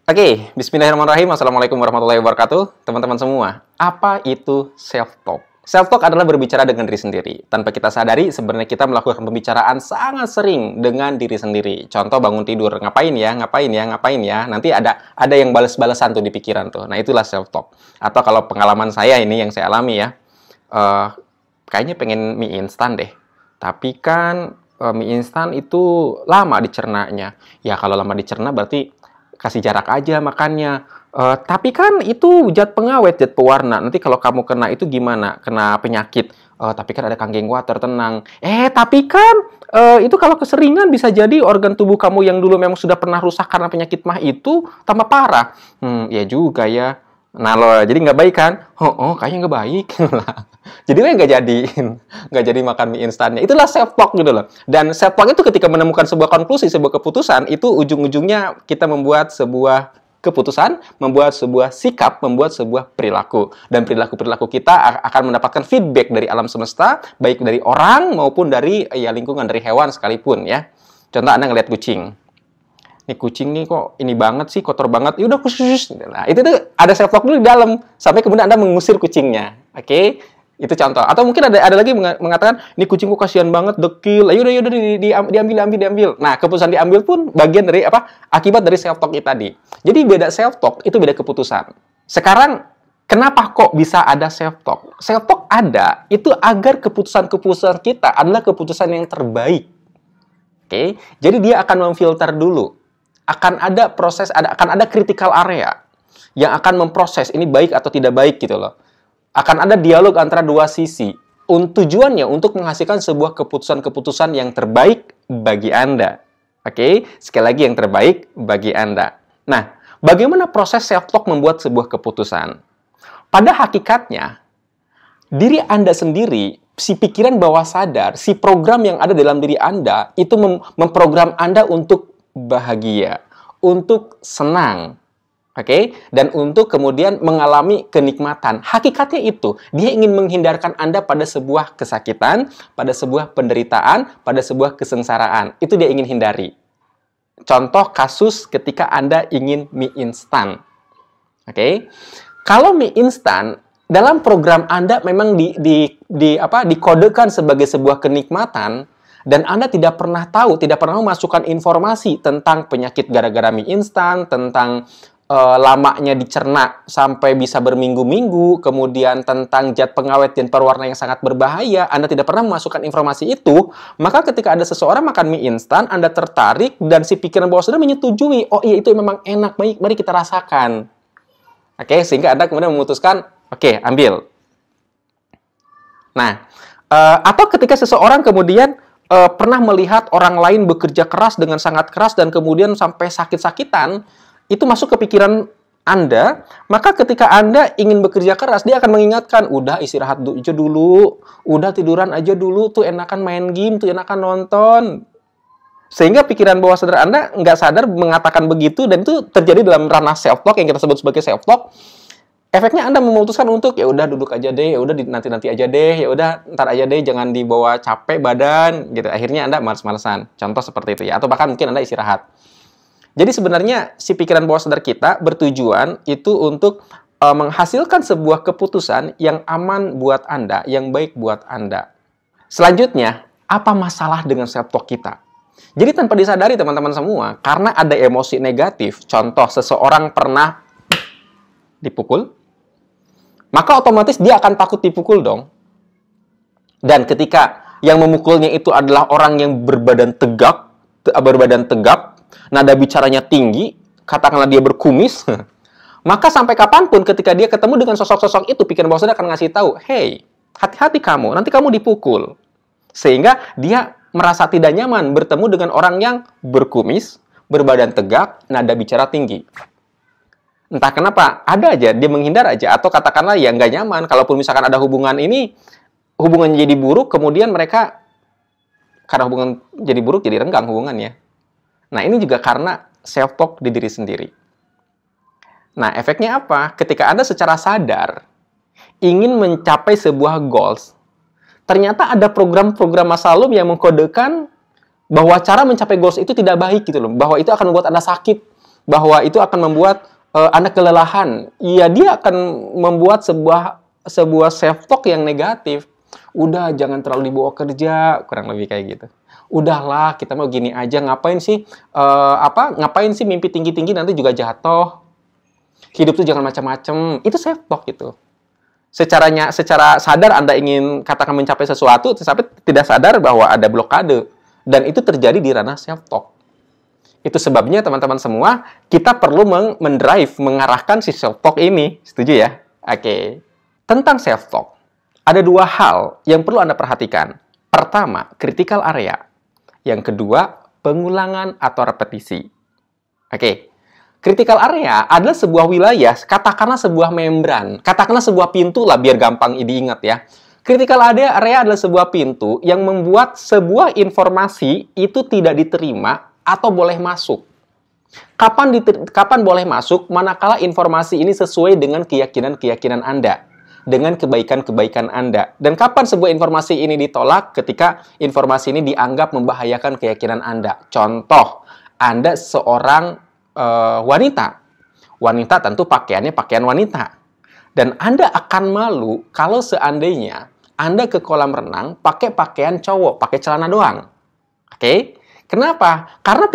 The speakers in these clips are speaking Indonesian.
Oke, bismillahirrahmanirrahim. Assalamualaikum warahmatullahi wabarakatuh. Teman-teman semua, apa itu self-talk? Self-talk adalah berbicara dengan diri sendiri. Tanpa kita sadari, sebenarnya kita melakukan pembicaraan sangat sering dengan diri sendiri. Contoh bangun tidur, ngapain ya, ngapain ya, ngapain ya. Nanti ada yang balas-balasan tuh di pikiran tuh. Nah, itulah self-talk. Atau kalau pengalaman saya ini yang saya alami ya, kayaknya pengen mie instan deh. Tapi kan mie instan itu lama dicernanya. Ya, kalau lama dicerna berarti kasih jarak aja makannya. Tapi kan itu zat pengawet, zat pewarna. Nanti kalau kamu kena itu gimana? Kena penyakit. Tapi kan ada kanggeng water, tenang. Tapi kan itu kalau keseringan bisa jadi organ tubuh kamu yang dulu memang sudah pernah rusak karena penyakit mah itu tambah parah. Ya juga ya. Nah loh, jadi nggak baik kan? Kayaknya nggak baik. Jadi nggak jadi makan mie instannya. Itulah self-talk gitu loh. Dan self-talk itu ketika menemukan sebuah konklusi, sebuah keputusan, itu ujung-ujungnya kita membuat sebuah keputusan, membuat sebuah sikap, membuat sebuah perilaku. Dan perilaku-perilaku kita akan mendapatkan feedback dari alam semesta, baik dari orang maupun dari lingkungan, dari hewan sekalipun ya. Contoh Anda ngelihat kucing. Nih kucing nih kok ini banget sih, kotor banget. Ya udah khusus. Nah, itu tuh ada self-talk dulu di dalam sampai kemudian Anda mengusir kucingnya. Oke? Itu contoh. Atau mungkin ada lagi mengatakan, ini kucingku kasihan banget, dekil. Ayo udah diambil. Nah, keputusan diambil pun bagian dari akibat dari self-talk itu tadi. Jadi beda self-talk, itu beda keputusan. Sekarang, kenapa kok bisa ada self-talk? Self-talk ada, itu agar keputusan-keputusan kita adalah keputusan yang terbaik. Oke? Jadi dia akan memfilter dulu. Akan ada proses, akan ada critical area yang akan memproses ini baik atau tidak baik gitu loh. Akan ada dialog antara dua sisi. Tujuannya untuk menghasilkan sebuah keputusan-keputusan yang terbaik bagi Anda. Oke? Sekali lagi yang terbaik bagi Anda. Nah, bagaimana proses self-talk membuat sebuah keputusan? Pada hakikatnya, diri Anda sendiri, si pikiran bawah sadar, si program yang ada dalam diri Anda, itu memprogram Anda untuk bahagia, untuk senang. Oke, dan untuk kemudian mengalami kenikmatan. Hakikatnya itu, dia ingin menghindarkan Anda pada sebuah kesakitan, pada sebuah penderitaan, pada sebuah kesengsaraan. Itu dia ingin hindari. Contoh kasus ketika Anda ingin mie instan. Oke, kalau mie instan dalam program Anda memang dikodekan sebagai sebuah kenikmatan, dan Anda tidak pernah tahu, tidak pernah memasukkan informasi tentang penyakit gara-gara mie instan, tentang lamanya dicerna sampai bisa berminggu-minggu, kemudian tentang zat pengawet dan pewarna yang sangat berbahaya, Anda tidak pernah memasukkan informasi itu, maka ketika ada seseorang makan mie instan, Anda tertarik dan si pikiran bawah sadar menyetujui, oh iya itu memang enak, baik, mari kita rasakan. Oke, sehingga Anda kemudian memutuskan, oke, ambil. Nah, atau ketika seseorang kemudian pernah melihat orang lain bekerja keras dengan sangat keras dan kemudian sampai sakit-sakitan, itu masuk ke pikiran Anda, maka ketika Anda ingin bekerja keras, dia akan mengingatkan, udah istirahat aja dulu, udah tiduran aja dulu, tuh enakan main game, tuh enakan nonton. Sehingga pikiran bawah sadar Anda nggak sadar mengatakan begitu, dan itu terjadi dalam ranah self-talk yang kita sebut sebagai self-talk. Efeknya Anda memutuskan untuk, ya udah duduk aja deh, ya udah nanti-nanti aja deh, ya udah ntar aja deh, jangan dibawa capek badan, gitu. Akhirnya Anda males-malesan. Contoh seperti itu ya, atau bahkan mungkin Anda istirahat. Jadi sebenarnya si pikiran bawah sadar kita bertujuan itu untuk menghasilkan sebuah keputusan yang aman buat Anda, yang baik buat Anda. Selanjutnya, apa masalah dengan self-talk kita? Jadi tanpa disadari teman-teman semua, karena ada emosi negatif, contoh seseorang pernah dipukul, maka otomatis dia akan takut dipukul dong. Dan ketika yang memukulnya itu adalah orang yang berbadan tegap, nada bicaranya tinggi, katakanlah dia berkumis, maka sampai kapanpun ketika dia ketemu dengan sosok-sosok itu, pikiran bawah sadar akan ngasih tahu, hey, hati-hati kamu, nanti kamu dipukul. Sehingga dia merasa tidak nyaman bertemu dengan orang yang berkumis, berbadan tegap, nada bicara tinggi. Entah kenapa, ada aja, dia menghindar aja, atau katakanlah ya nggak nyaman, kalaupun misalkan ada hubungan ini, hubungannya jadi buruk, kemudian mereka, karena hubungan jadi buruk, jadi renggang hubungannya. Nah, ini juga karena self-talk di diri sendiri. Nah, efeknya apa? Ketika Anda secara sadar ingin mencapai sebuah goals, ternyata ada program-program masa lalu yang mengkodekan bahwa cara mencapai goals itu tidak baik gitu loh, bahwa itu akan membuat Anda sakit, bahwa itu akan membuat Anda kelelahan. Ya, dia akan membuat sebuah self-talk yang negatif. Udah, jangan terlalu dibawa kerja, kurang lebih kayak gitu. Udahlah, kita mau gini aja, ngapain sih ngapain sih mimpi tinggi-tinggi nanti juga jatuh. Hidup tuh jangan macam-macam. Itu self-talk gitu. Secara sadar Anda ingin katakan mencapai sesuatu, tetapi tidak sadar bahwa ada blokade. Dan itu terjadi di ranah self-talk. Itu sebabnya teman-teman semua, kita perlu mengarahkan si self-talk ini. Setuju ya? Oke. Tentang self-talk, ada dua hal yang perlu Anda perhatikan. Pertama, critical area. Yang kedua, pengulangan atau repetisi. Oke. Critical area adalah sebuah wilayah, katakanlah sebuah membran, katakanlah sebuah pintu lah biar gampang diingat ya. Critical area adalah sebuah pintu yang membuat sebuah informasi itu tidak diterima atau boleh masuk. Kapan boleh masuk? Manakala informasi ini sesuai dengan keyakinan Anda, dengan kebaikan-kebaikan Anda. Dan kapan sebuah informasi ini ditolak? Ketika informasi ini dianggap membahayakan keyakinan Anda. Contoh, Anda seorang wanita. Wanita tentu pakaiannya pakaian wanita. Dan Anda akan malu kalau seandainya Anda ke kolam renang pakai pakaian cowok, pakai celana doang. Oke? Kenapa? Karena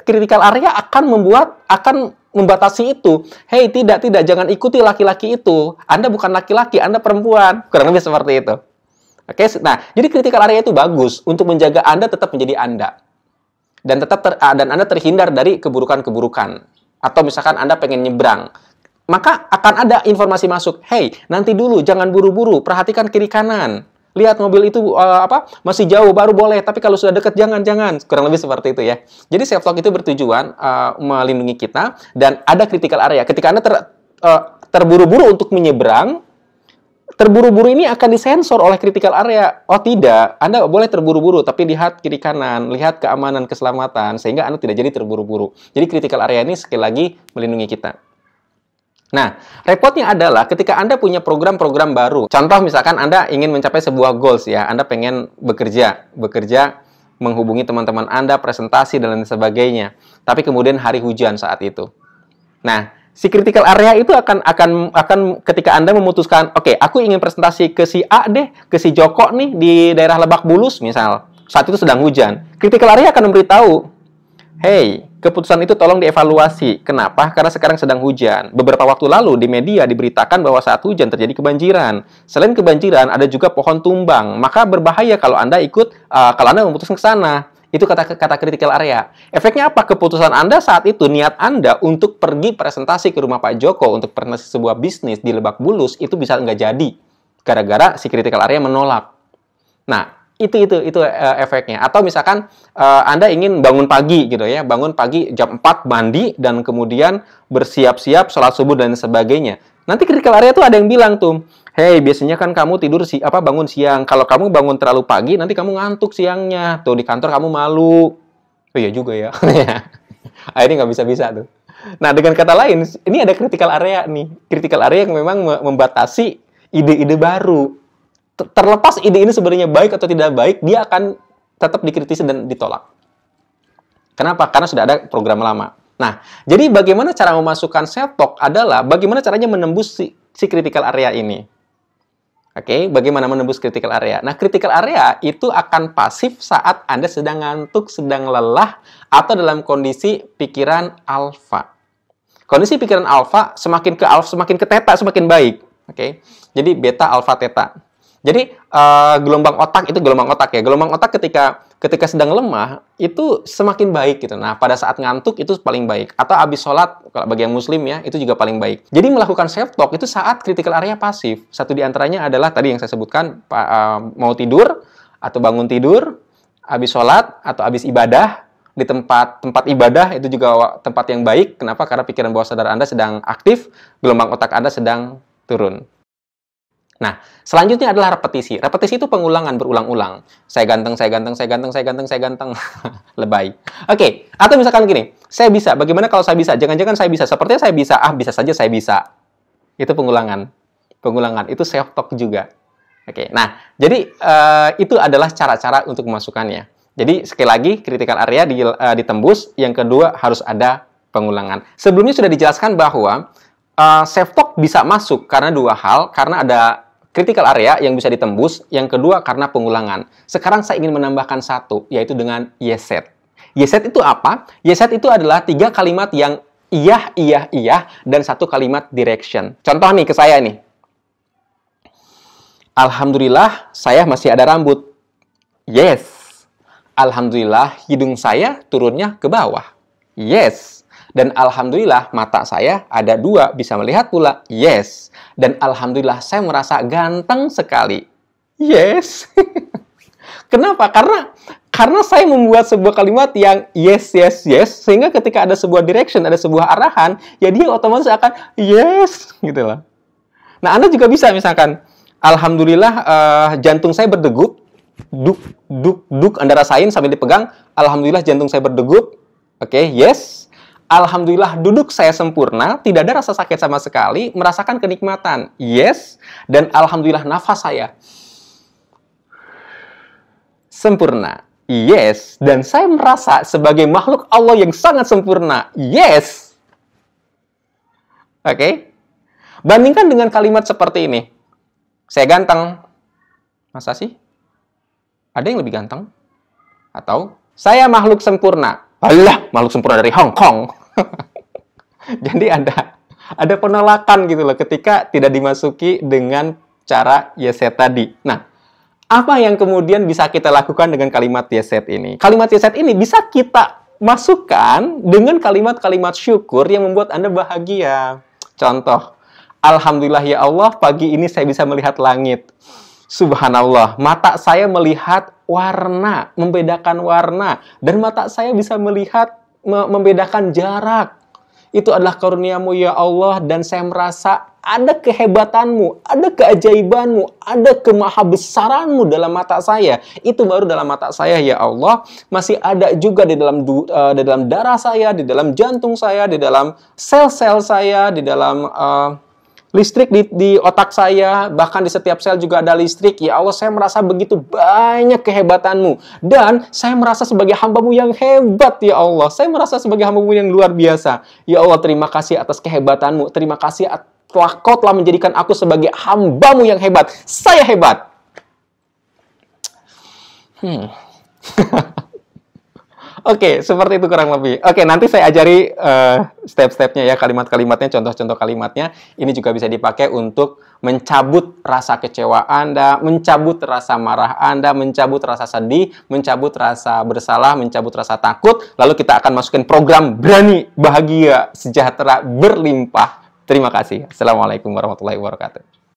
critical area akan membatasi itu. Hei, tidak, jangan ikuti laki-laki itu. Anda bukan laki-laki, Anda perempuan. Kurang lebih seperti itu. Oke? Nah, jadi critical area itu bagus untuk menjaga Anda tetap menjadi Anda. Dan Anda terhindar dari keburukan-keburukan. Atau misalkan Anda pengen nyebrang, maka akan ada informasi masuk. Hey, nanti dulu, jangan buru-buru, perhatikan kiri kanan. Lihat mobil itu masih jauh, baru boleh. Tapi kalau sudah dekat, jangan. Kurang lebih seperti itu ya. Jadi self-talk itu bertujuan melindungi kita. Dan ada critical area. Ketika Anda terburu-buru untuk menyeberang, terburu-buru ini akan disensor oleh critical area. Oh tidak, Anda boleh terburu-buru, tapi lihat kiri kanan, lihat keamanan, keselamatan, sehingga Anda tidak jadi terburu-buru. Jadi critical area ini sekali lagi melindungi kita. Nah, repotnya adalah ketika Anda punya program-program baru. Contoh misalkan Anda ingin mencapai sebuah goals ya, Anda pengen bekerja, menghubungi teman-teman Anda, presentasi dan lain sebagainya. Tapi kemudian hari hujan saat itu. Nah, si critical area itu akan ketika Anda memutuskan, oke, aku ingin presentasi ke si A deh, ke si Joko nih di daerah Lebak Bulus misal. Saat itu sedang hujan. Critical area akan memberitahu, hey, keputusan itu tolong dievaluasi. Kenapa? Karena sekarang sedang hujan. Beberapa waktu lalu di media diberitakan bahwa saat hujan terjadi kebanjiran. Selain kebanjiran, ada juga pohon tumbang. Maka berbahaya kalau Anda kalau Anda memutuskan ke sana. Itu kata critical area. Efeknya apa? Keputusan Anda saat itu, niat Anda untuk pergi presentasi ke rumah Pak Joko untuk presentasi sebuah bisnis di Lebak Bulus, itu bisa nggak jadi. Gara-gara si critical area menolak. Nah, itu efeknya. Atau misalkan Anda ingin bangun pagi gitu ya, bangun pagi jam 4 mandi dan kemudian bersiap-siap sholat subuh dan sebagainya. Nanti critical area tuh ada yang bilang tuh, hey, biasanya kan kamu bangun siang. Kalau kamu bangun terlalu pagi, nanti kamu ngantuk siangnya. Tuh di kantor kamu malu. Oh iya juga ya. Ini nggak bisa-bisa tuh. Nah, dengan kata lain, ini ada critical area nih. Critical area yang memang membatasi ide-ide baru. Terlepas ide ini sebenarnya baik atau tidak baik, dia akan tetap dikritisi dan ditolak. Kenapa? Karena sudah ada program lama. Nah, jadi bagaimana cara memasukkan self-talk adalah bagaimana caranya menembus si critical area ini. Oke, bagaimana menembus critical area? Nah, critical area itu akan pasif saat Anda sedang ngantuk, sedang lelah, atau dalam kondisi pikiran alfa. Kondisi pikiran alfa semakin ke theta semakin baik. Oke, jadi beta, alfa, theta. Jadi gelombang otak itu gelombang otak ya. Gelombang otak ketika sedang lemah itu semakin baik gitu. Nah, pada saat ngantuk itu paling baik. Atau habis sholat, kalau bagi yang muslim ya, itu juga paling baik. Jadi melakukan self-talk itu saat critical area pasif. Satu di antaranya adalah tadi yang saya sebutkan, mau tidur atau bangun tidur, habis sholat atau habis ibadah. Di tempat ibadah itu juga tempat yang baik. Kenapa? Karena pikiran bawah sadar Anda sedang aktif, gelombang otak Anda sedang turun. Nah, selanjutnya adalah repetisi. Repetisi itu pengulangan berulang-ulang. Saya ganteng. Lebay. Oke, atau misalkan gini, saya bisa. Bagaimana kalau saya bisa? Jangan-jangan saya bisa. Sepertinya saya bisa. Bisa saja saya bisa. Itu pengulangan. Pengulangan. Itu self-talk juga. Oke, nah, jadi itu adalah cara-cara untuk memasukkannya. Jadi, sekali lagi, critical area ditembus. Yang kedua, harus ada pengulangan. Sebelumnya sudah dijelaskan bahwa self-talk bisa masuk karena dua hal, karena ada critical area yang bisa ditembus, yang kedua karena pengulangan. Sekarang saya ingin menambahkan satu, yaitu dengan yes-set. Yes-set itu apa? Yes-set itu adalah 3 kalimat yang iya, iya, iya, dan 1 kalimat direction. Contoh nih ke saya nih. Alhamdulillah, saya masih ada rambut. Yes. Alhamdulillah, hidung saya turunnya ke bawah. Yes. Dan alhamdulillah, mata saya ada 2, bisa melihat pula. Yes. Dan alhamdulillah, saya merasa ganteng sekali. Yes. Kenapa? Karena saya membuat sebuah kalimat yang yes, yes, yes, sehingga ketika ada sebuah direction, ada sebuah arahan, ya dia otomatis akan yes, gitu loh. Nah, Anda juga bisa misalkan, alhamdulillah jantung saya berdegup, duk, duk, duk, Anda rasain sambil dipegang, alhamdulillah jantung saya berdegup, oke, yes. Alhamdulillah duduk saya sempurna, tidak ada rasa sakit sama sekali, merasakan kenikmatan, yes. Dan alhamdulillah nafas saya sempurna, yes. Dan saya merasa sebagai makhluk Allah yang sangat sempurna, yes. Oke? Bandingkan dengan kalimat seperti ini. Saya ganteng. Masa sih? Ada yang lebih ganteng? Atau, saya makhluk sempurna. Alah, makhluk sempurna dari Hong Kong. Jadi ada penolakan gitu loh ketika tidak dimasuki dengan cara yes-set tadi. Nah, apa yang kemudian bisa kita lakukan dengan kalimat yes-set ini? Kalimat yes-set ini bisa kita masukkan dengan kalimat-kalimat syukur yang membuat Anda bahagia. Contoh, alhamdulillah ya Allah, pagi ini saya bisa melihat langit. Subhanallah, mata saya melihat warna, membedakan warna. Dan mata saya bisa melihat, membedakan jarak. Itu adalah karunia-Mu ya Allah, dan saya merasa ada kehebatanmu, ada keajaibanmu, ada kemahabesaranmu dalam mata saya. Itu baru dalam mata saya ya Allah. Masih ada juga di dalam darah saya, di dalam jantung saya, di dalam sel-sel saya, di dalam listrik di otak saya, bahkan di setiap sel juga ada listrik. Ya Allah, saya merasa begitu banyak kehebatanmu. Dan saya merasa sebagai hamba-Mu yang hebat, ya Allah. Saya merasa sebagai hamba-Mu yang luar biasa. Ya Allah, terima kasih atas kehebatanmu. Terima kasih Kau telah menjadikan aku sebagai hamba-Mu yang hebat. Saya hebat. Oke, seperti itu kurang lebih. Oke, nanti saya ajari step-stepnya ya, kalimat-kalimatnya, contoh-contoh kalimatnya. Ini juga bisa dipakai untuk mencabut rasa kecewa Anda, mencabut rasa marah Anda, mencabut rasa sedih, mencabut rasa bersalah, mencabut rasa takut. Lalu kita akan masukin program berani, bahagia, sejahtera, berlimpah. Terima kasih. Assalamualaikum warahmatullahi wabarakatuh.